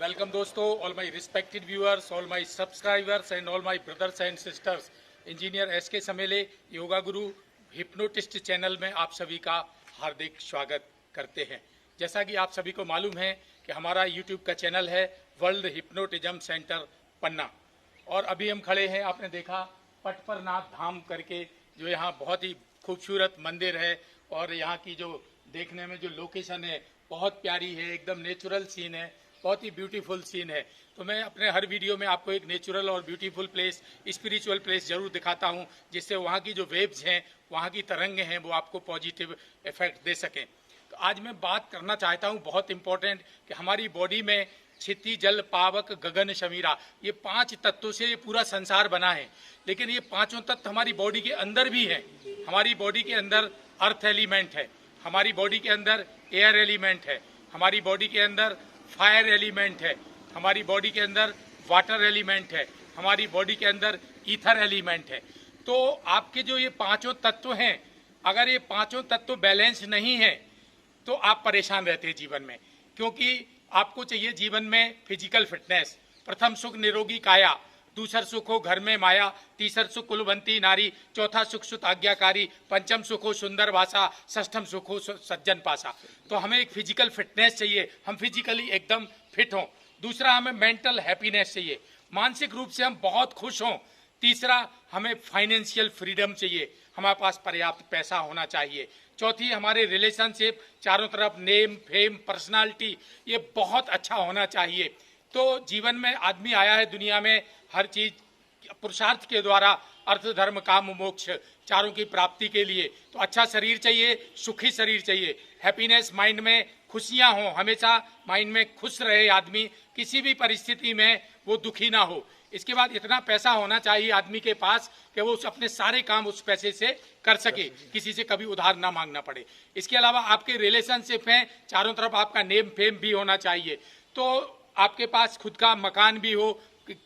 Welcome दोस्तों, all my respected viewers, all my subscribers and all my brothers and sisters. Engineer S K. Samele yoga guru hypnotist channel में आप सभी का हार्दिक स्वागत करते हैं। जैसा कि आप सभी को मालूम है कि हमारा YouTube का चैनल है वर्ल्ड हिप्नोटिज्म सेंटर पन्ना, और अभी हम खड़े हैं, आपने देखा पटपरनाथ धाम करके, जो यहाँ बहुत ही खूबसूरत मंदिर है और यहाँ की जो देखने में जो लोकेशन है बहुत प्यारी है, एकदम नेचुरल सीन है, बहुत ही ब्यूटीफुल सीन है। तो मैं अपने हर वीडियो में आपको एक नेचुरल और ब्यूटीफुल प्लेस, स्पिरिचुअल प्लेस जरूर दिखाता हूँ, जिससे वहाँ की जो वेव्स हैं, वहाँ की तरंगें हैं, वो आपको पॉजिटिव इफेक्ट दे सकें। तो आज मैं बात करना चाहता हूँ बहुत इंपॉर्टेंट, कि हमारी बॉडी में क्षिति जल पावक गगन शमीरा, ये 5 तत्वों से ये पूरा संसार बना है। लेकिन ये 5 तत्व हमारी बॉडी के अंदर भी हैं। हमारी बॉडी के अंदर अर्थ एलिमेंट है, हमारी बॉडी के अंदर एयर एलिमेंट है, हमारी बॉडी के अंदर फायर एलिमेंट है, हमारी बॉडी के अंदर वाटर एलिमेंट है, हमारी बॉडी के अंदर ईथर एलिमेंट है। तो आपके जो ये 5 तत्व हैं, अगर ये 5 तत्व बैलेंस नहीं है तो आप परेशान रहते हैं जीवन में। क्योंकि आपको चाहिए जीवन में फिजिकल फिटनेस, प्रथम सुख निरोगी काया, दूसर सुख हो घर में माया, तीसर सुख कुलवंती नारी, चौथा सुख सुत आज्ञाकारी, पंचम सुख हो सुंदर भाषा, षष्ठम सुख हो सज्जन पासा। तो हमें एक फिजिकल फिटनेस चाहिए, हम फिजिकली एकदम फिट हों। दूसरा, हमें मेंटल हैप्पीनेस चाहिए, मानसिक रूप से हम बहुत खुश हों। तीसरा, हमें फाइनेंशियल फ्रीडम चाहिए, हमारे पास पर्याप्त पैसा होना चाहिए। चौथी, हमारे रिलेशनशिप, चारों तरफ नेम फेम पर्सनालिटी, ये बहुत अच्छा होना चाहिए। तो जीवन में आदमी आया है दुनिया में हर चीज पुरुषार्थ के द्वारा, अर्थ धर्म काम मोक्ष चारों की प्राप्ति के लिए। तो अच्छा शरीर चाहिए, सुखी शरीर चाहिए, हैप्पीनेस, माइंड में खुशियां हो, हमेशा माइंड में खुश रहे आदमी, किसी भी परिस्थिति में वो दुखी ना हो। इसके बाद इतना पैसा होना चाहिए आदमी के पास कि वो अपने सारे काम उस पैसे से कर सके, किसी से कभी उधार ना मांगना पड़े। इसके अलावा आपके रिलेशनशिप हैं, चारों तरफ आपका नेम फेम भी होना चाहिए। तो आपके पास खुद का मकान भी हो,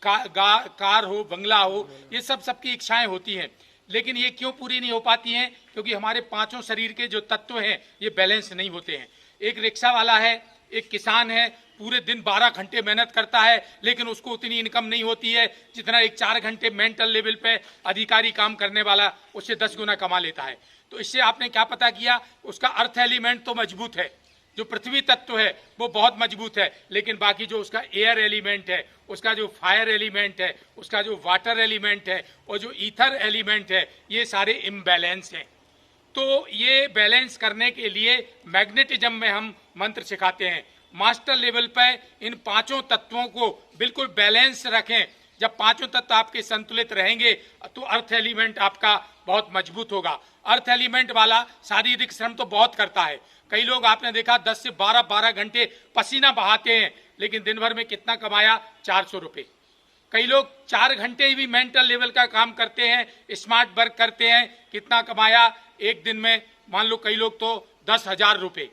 कार हो, बंगला हो, ये सब सबकी इच्छाएं होती हैं। लेकिन ये क्यों पूरी नहीं हो पाती हैं? क्योंकि हमारे 5 शरीर के जो तत्व हैं ये बैलेंस नहीं होते हैं। एक रिक्शा वाला है, एक किसान है, पूरे दिन 12 घंटे मेहनत करता है, लेकिन उसको उतनी इनकम नहीं होती है जितना एक 4 घंटे मेंटल लेवल पे अधिकारी काम करने वाला उससे 10 गुना कमा लेता है। तो इससे आपने क्या पता किया? उसका अर्थ एलिमेंट तो मजबूत है, जो पृथ्वी तत्व है वो बहुत मजबूत है, लेकिन बाकी जो उसका एयर एलिमेंट है, उसका जो फायर एलिमेंट है, उसका जो वाटर एलिमेंट है और जो ईथर एलिमेंट है, ये सारे इम्बैलेंस हैं। तो ये बैलेंस करने के लिए मैग्नेटिज्म में हम मंत्र सिखाते हैं। मास्टर लेवल पर इन 5 तत्वों को बिल्कुल बैलेंस रखें। जब 5 तत्व आपके संतुलित रहेंगे तो अर्थ एलिमेंट आपका बहुत मजबूत होगा। अर्थ एलिमेंट वाला शारीरिक श्रम तो बहुत करता है। कई लोग आपने देखा 10 से 12 घंटे पसीना बहाते हैं, लेकिन दिन भर में कितना कमाया? 400 रुपये। कई लोग 4 घंटे भी मेंटल लेवल का काम करते हैं, स्मार्ट वर्क करते हैं, कितना कमाया? एक दिन में मान लो कई लोग तो 10,000 रुपये,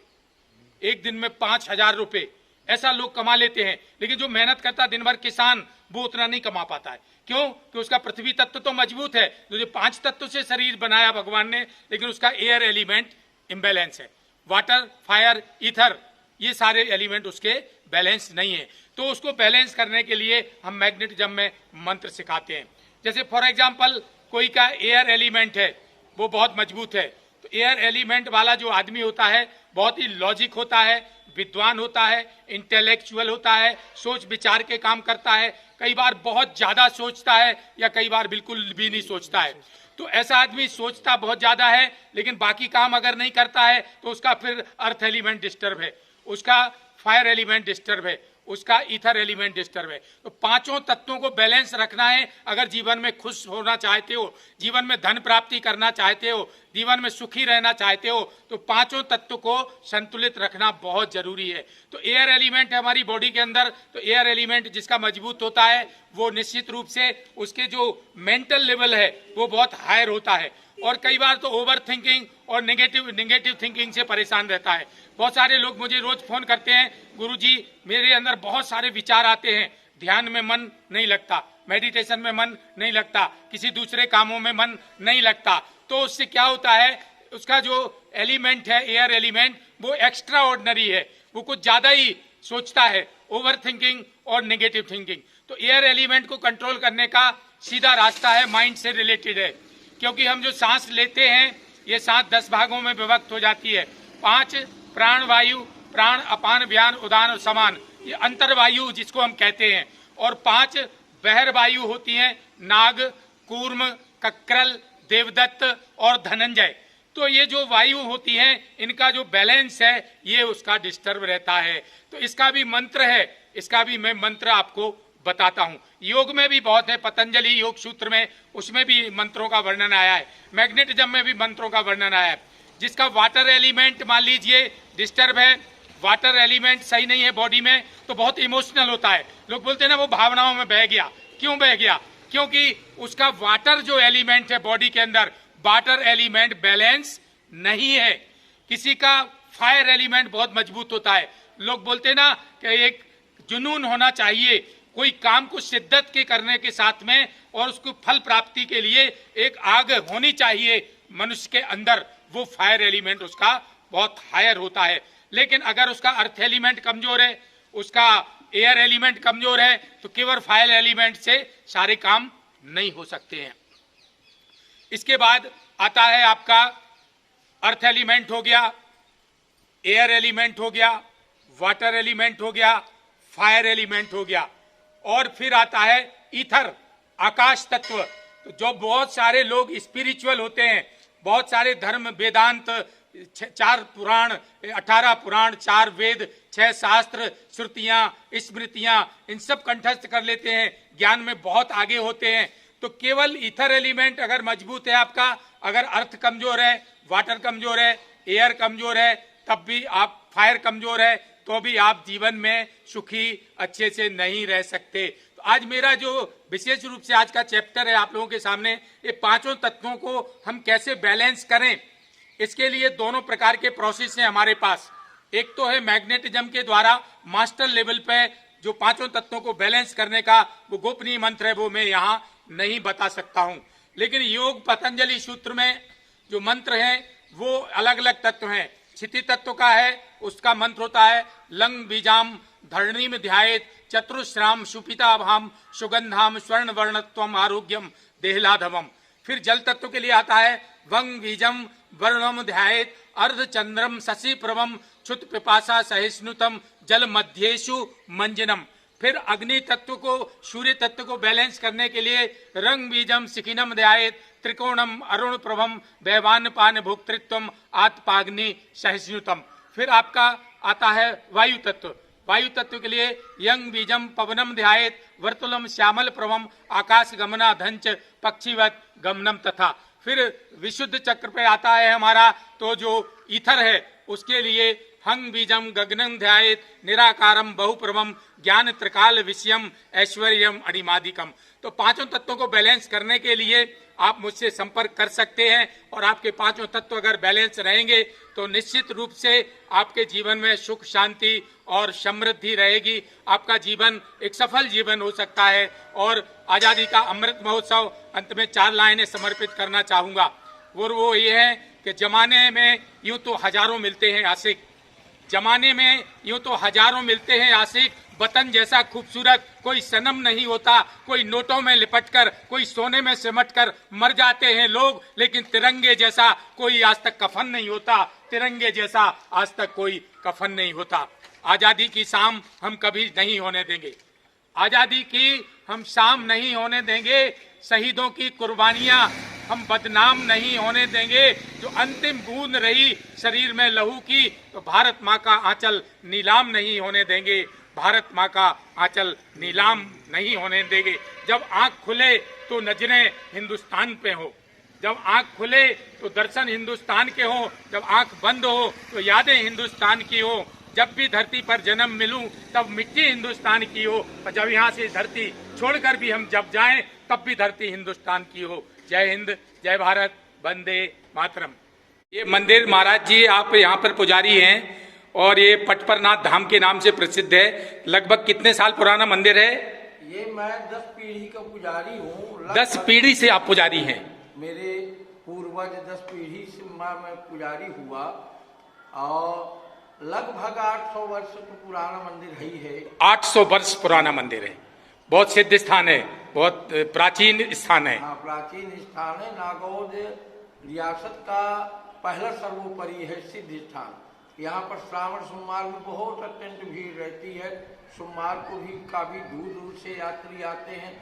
एक दिन में 5,000 रुपये, ऐसा लोग कमा लेते हैं। लेकिन जो मेहनत करता दिन भर किसान, वो उतना नहीं कमा पाता है। क्यों? कि उसका पृथ्वी तत्व तो मजबूत है, जो 5 तत्व से शरीर बनाया भगवान ने, लेकिन उसका एयर एलिमेंट इम्बैलेंस है, वाटर फायर ईथर, ये सारे एलिमेंट उसके बैलेंस नहीं है। तो उसको बैलेंस करने के लिए हम मैग्नेटिज्म में मंत्र सिखाते हैं। जैसे फॉर एग्जाम्पल कोई का एयर एलिमेंट है, वो बहुत मजबूत है, तो एयर एलिमेंट वाला जो आदमी होता है बहुत ही लॉजिक होता है, विद्वान होता है, इंटेलेक्चुअल होता है, सोच विचार के काम करता है, कई बार बहुत ज्यादा सोचता है या कई बार बिल्कुल भी नहीं सोचता है। तो ऐसा आदमी सोचता बहुत ज्यादा है, लेकिन बाकी काम अगर नहीं करता है तो उसका फिर अर्थ एलिमेंट डिस्टर्ब है, उसका फायर एलिमेंट डिस्टर्ब है, उसका ईथर एलिमेंट डिस्टर्ब है। तो 5 तत्वों को बैलेंस रखना है। अगर जीवन में खुश होना चाहते हो, जीवन में धन प्राप्ति करना चाहते हो, जीवन में सुखी रहना चाहते हो, तो 5 तत्व को संतुलित रखना बहुत जरूरी है। तो एयर एलिमेंट है हमारी बॉडी के अंदर, तो एयर एलिमेंट जिसका मजबूत होता है वो निश्चित रूप से उसके जो मेंटल लेवल है वो बहुत हायर होता है। और कई बार तो ओवर थिंकिंग और नेगेटिव थिंकिंग से परेशान रहता है। बहुत सारे लोग मुझे रोज फोन करते हैं, गुरुजी मेरे अंदर बहुत सारे विचार आते हैं, ध्यान में मन नहीं लगता, मेडिटेशन में मन नहीं लगता, किसी दूसरे कामों में मन नहीं लगता। तो उससे क्या होता है? उसका जो एलिमेंट है एयर एलिमेंट, वो एक्स्ट्रा ऑर्डिनरी है, वो कुछ ज्यादा ही सोचता है, ओवर थिंकिंग और नेगेटिव थिंकिंग। तो एयर एलिमेंट को कंट्रोल करने का सीधा रास्ता है, माइंड से रिलेटेड है। क्योंकि हम जो सांस लेते हैं ये सांस 10 भागों में विभक्त हो जाती है। 5 प्राण वायु, प्राण अपान व्यान उदान और समान, ये अंतर्वायु जिसको हम कहते हैं। और 5 बहिर्वायु होती हैं, नाग, कूर्म, कक्रल, देवदत्त और धनंजय। तो ये जो वायु होती हैं इनका जो बैलेंस है ये उसका डिस्टर्ब रहता है। तो इसका भी मंत्र है, इसका भी मैं मंत्र आपको बताता हूं। योग में भी बहुत है, पतंजलि योग सूत्र में उसमें भी मंत्रों का वर्णन आया है, मैग्नेटिज्म में भी मंत्रों का वर्णन आया है। जिसका वाटर एलिमेंट मान लीजिए डिस्टर्ब है, वाटर एलिमेंट सही नहीं है बॉडी में, तो बहुत इमोशनल होता है। लोग बोलते हैं ना वो भावनाओं में बह गया। क्यों बह गया? क्योंकि उसका वाटर जो एलिमेंट है बॉडी के अंदर, वाटर एलिमेंट बैलेंस नहीं है। किसी का फायर एलिमेंट बहुत मजबूत होता है। लोग बोलते हैं ना कि एक जुनून होना चाहिए, कोई काम को शिद्दत के करने के साथ में और उसको फल प्राप्ति के लिए एक आग होनी चाहिए मनुष्य के अंदर, वो फायर एलिमेंट उसका बहुत हायर होता है। लेकिन अगर उसका अर्थ एलिमेंट कमजोर है, उसका एयर एलिमेंट कमजोर है, तो केवल फायर एलिमेंट से सारे काम नहीं हो सकते हैं। इसके बाद आता है आपका अर्थ एलिमेंट हो गया, एयर एलिमेंट हो गया, वाटर एलिमेंट हो गया, फायर एलिमेंट हो गया, और फिर आता है ईथर, आकाश तत्व। तो जो बहुत सारे लोग स्पिरिचुअल होते हैं, बहुत सारे धर्म, वेदांत, 4 पुराण, 18 पुराण, 4 वेद, 6 शास्त्र, श्रुतियां, स्मृतियां, इन सब कंठस्थ कर लेते हैं, ज्ञान में बहुत आगे होते हैं। तो केवल ईथर एलिमेंट अगर मजबूत है आपका, अगर अर्थ कमजोर है, वाटर कमजोर है, एयर कमजोर है, तब भी आप, फायर कमजोर है तो भी आप जीवन में सुखी अच्छे से नहीं रह सकते। तो आज मेरा जो विशेष रूप से आज का चैप्टर है आप लोगों के सामने, ये 5 तत्वों को हम कैसे बैलेंस करें, इसके लिए दोनों प्रकार के प्रोसेस हैं हमारे पास। एक तो है मैग्नेटिज्म के द्वारा मास्टर लेवल पे जो 5 तत्वों को बैलेंस करने का वो गोपनीय मंत्र है, वो मैं यहाँ नहीं बता सकता हूँ। लेकिन योग पतंजलि सूत्र में जो मंत्र हैं वो अलग अलग तत्व हैं। क्षिति तत्व का है, उसका मंत्र होता है लंग बीजाम धरणीम ध्यायेत चतुश्राम सुपिताभाम सुगंधाम स्वर्ण वर्णत्वम आरोग्यम देहलाधवम। फिर जल तत्व के लिए आता है वंग बीजम वर्णम ध्यायेत अर्धचंद्रम शशि प्रभम क्षुत पिपासा सहिष्णुतम जल मध्येशु मंजनम। फिर अग्नि तत्व को, सूर्य तत्व को बैलेंस करने के लिए रंग बीजम शिखिनम ध्यायेत त्रिकोणम अरुण प्रभम वैवान पान भोक्तृत्वम आत्पाग्नि सहिष्णुतम। फिर आपका आता है वायु तत्व। वायु तत्व के लिए यंग बीजम पवनम ध्यायेत वर्तुलम श्यामल प्रभम आकाश गमना धंच पक्षीवत गमनम तथा। फिर विशुद्ध चक्र पे आता है हमारा तो जो ईथर है, उसके लिए हंग बीजम गगनम ध्यायेत निराकारम बहुप्रभम ज्ञान त्रिकाल विषयम ऐश्वर्यम अणिमादिकम। तो 5 तत्वों को बैलेंस करने के लिए आप मुझसे संपर्क कर सकते हैं, और आपके 5 तत्व अगर बैलेंस रहेंगे तो निश्चित रूप से आपके जीवन में सुख शांति और समृद्धि रहेगी। आपका जीवन एक सफल जीवन हो सकता है। और आज़ादी का अमृत महोत्सव अंत में 4 लाइनें समर्पित करना चाहूँगा। वो ये है कि जमाने में यूँ तो हजारों मिलते हैं आशिक, जमाने में यूँ तो हजारों मिलते हैं आशिक, वतन जैसा खूबसूरत कोई सनम नहीं होता। कोई नोटों में लिपटकर, कोई सोने में सिमटकर मर जाते हैं लोग, लेकिन तिरंगे जैसा कोई आज तक कफन नहीं होता। तिरंगे जैसा आज तक कोई कफन नहीं होता। आजादी की शाम हम कभी नहीं होने देंगे, आजादी की हम शाम नहीं होने देंगे। शहीदों की कुर्बानियां हम बदनाम नहीं होने देंगे। जो अंतिम बूंद रही शरीर में लहू की, तो भारत माँ का आंचल नीलाम नहीं होने देंगे। भारत माँ का आंचल नीलाम नहीं होने देंगे। जब आंख खुले तो नजरें हिंदुस्तान पे हो, जब आंख खुले तो दर्शन हिंदुस्तान के हो, जब आंख बंद हो तो यादें हिंदुस्तान की हो। जब भी धरती पर जन्म मिलूं तब मिट्टी हिंदुस्तान की हो, और जब यहाँ से धरती छोड़कर भी हम जब जाएं तब भी धरती हिंदुस्तान की हो। जय हिंद, जय भारत, वंदे मातरम। ये मंदिर महाराज जी आप यहाँ पर पुजारी हैं, और ये पटपरनाथ धाम के नाम से प्रसिद्ध है। लगभग कितने साल पुराना मंदिर है? ये मैं 10 पीढ़ी का पुजारी हूँ। 10 पीढ़ी से आप पुजारी हैं? मेरे पूर्वज 10 पीढ़ी से मैं पुजारी हुआ, और लगभग 800 वर्ष तो पुराना मंदिर ही है। 800 वर्ष पुराना मंदिर है, बहुत सिद्ध स्थान है, बहुत प्राचीन स्थान है। हाँ, प्राचीन स्थान है। नागौद रियासत का पहला सर्वोपरि है सिद्ध स्थान। यहाँ पर श्रावण सोमवार में बहुत अत्यंत भीड़ रहती है। सोमवार को भी काफी दूर दूर से यात्री आते हैं।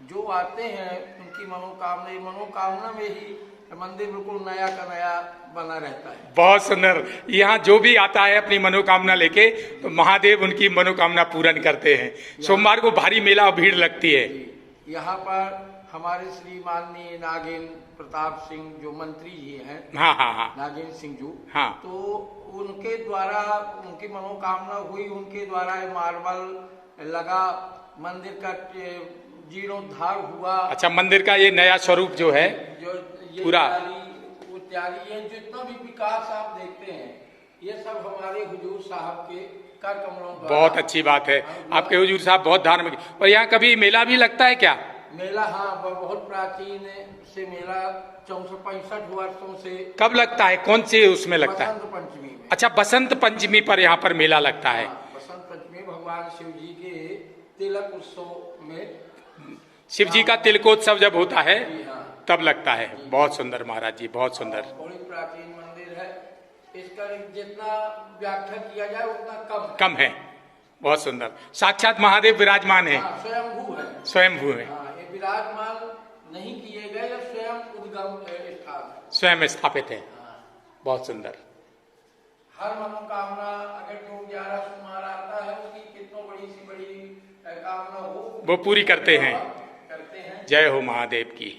जो आते हैं उनकी मनोकामना में ही मंदिर बिल्कुल नया का नया बना रहता है। बहुत सुंदर। यहाँ जो भी आता है अपनी मनोकामना लेके तो महादेव उनकी मनोकामना पूर्ण करते हैं। सोमवार को भारी मेला और भीड़ लगती है। यहाँ पर हमारे श्री माननीय नागेंद्र प्रताप सिंह जो मंत्री जी हैं, हाँ हाँ हाँ, नागेंद्र सिंह जी, हाँ, तो उनके द्वारा उनकी मनोकामना हुई, उनके द्वारा ये मार्बल लगा, मंदिर का जीर्णोद्धार हुआ। अच्छा, मंदिर का ये नया स्वरूप जो है जो ये पूरा तैयारी है, जितना भी विकास आप देखते हैं ये सब हमारे हुजूर साहब के कर कमलों द्वारा। बहुत अच्छी बात है, आपके हुजूर साहब बहुत धार्मिक। और यहाँ कभी मेला भी लगता है क्या? मेला, हाँ, बहुत प्राचीन से मेला 465 वर्षों से। कब लगता है, कौन से उसमें लगता है? बसंत पंचमी में। अच्छा, बसंत पंचमी पर यहाँ पर मेला लगता है। हाँ, बसंत पंचमी भगवान शिव जी के तिलक उत्सव में, शिव जी का तिलकोत्सव जब होता है हाँ, तब लगता है। बहुत सुंदर महाराज जी, बहुत सुंदर। बड़ी प्राचीन मंदिर है। इसका जितना व्याख्या किया जाए उतना कम है। बहुत सुंदर। साक्षात महादेव विराजमान है, हाँ, स्वयंभू है। स्वयंभू है, हाँ, ये विराजमान नहीं किए गए, ये स्वयं उद्गम स्थान है, स्वयं स्थापित है। हाँ। बहुत सुंदर। हर मनोकामना अगर जो 11 सोमवार आता है उसकी कितनी बड़ी सी बड़ी कामना हो वो पूरी करते हैं। करते हैं। जय हो महादेव की।